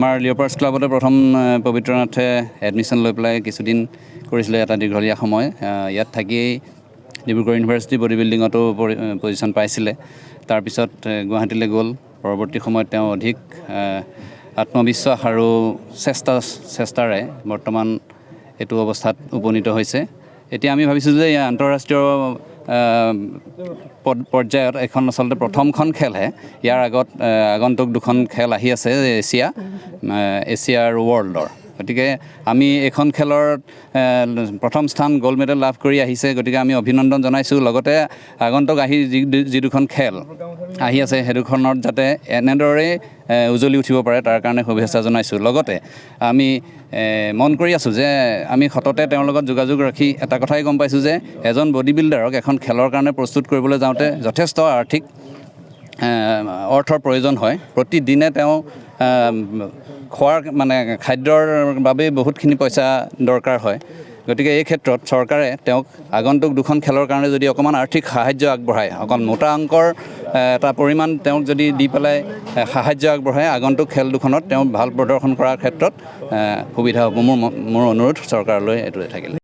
আমাৰ লিঅ'পাৰ্ছ ক্লাবতে প্ৰথম পবিত্ৰনাথে এডমিশ্যন লৈ পেলাই কিছুদিন কৰিছিলে এটা দীঘলীয়া সময় ইয়াত থাকিয়েই ডিব্ৰুগড় ইউনিভাৰ্চিটি বডি বিল্ডিঙতো পজিশ্যন পাইছিলে তাৰপিছত গুৱাহাটীলৈ গ'ল পৰৱৰ্তী সময়ত তেওঁ অধিক আত্মবিশ্বাস আৰু চেষ্টাৰে বৰ্তমান এইটো অৱস্থাত উপনীত হৈছে এতিয়া আমি ভাবিছোঁ যে আন্তঃৰাষ্ট্ৰীয় পৰ্যায়ত এখন আচলতে প্ৰথমখন খেলহে ইয়াৰ আগত আগন্তুক দুখন খেল আহি আছে এছিয়া আৰু ৱৰ্ল্ডৰ গতিকে আমি এখন খেলৰ প্ৰথম স্থান গ'ল্ড মেডেল লাভ কৰি আহিছে গতিকে আমি অভিনন্দন জনাইছোঁ লগতে আগন্তুক যি দুখন খেল আহি আছে সেই দুখনত যাতে এনেদৰে উজ্বলি উঠিব পাৰে তাৰ কাৰণে শুভেচ্ছা জনাইছোঁ লগতে আমি মন কৰি আছোঁ যে আমি সততে তেওঁৰ লগত যোগাযোগ ৰাখি এটা কথাই গম পাইছোঁ যে এজন বডি বিল্ডাৰক এখন খেলৰ কাৰণে প্ৰস্তুত কৰিবলৈ যাওঁতে যথেষ্ট আৰ্থিক অৰ্থৰ প্ৰয়োজন হয় প্ৰতিদিনে তেওঁ খোৱাৰ মানে খাদ্যৰ বাবে বহুতখিনি পইচা দৰকাৰ হয় গতিকে এই ক্ষেত্ৰত চৰকাৰে তেওঁক আগন্তুক দুখন খেলৰ কাৰণে যদি অকণমান আৰ্থিক সাহায্য আগবঢ়ায় অকণ মোটা অংকৰ এটা পৰিমাণ তেওঁক যদি দি পেলাই সাহায্য আগবঢ়ায় আগন্তুক খেল দুখনত তেওঁ ভাল প্ৰদৰ্শন কৰাৰ ক্ষেত্ৰত সুবিধা হ'ব মোৰ অনুৰোধ চৰকাৰলৈ এইটোৱে থাকিলে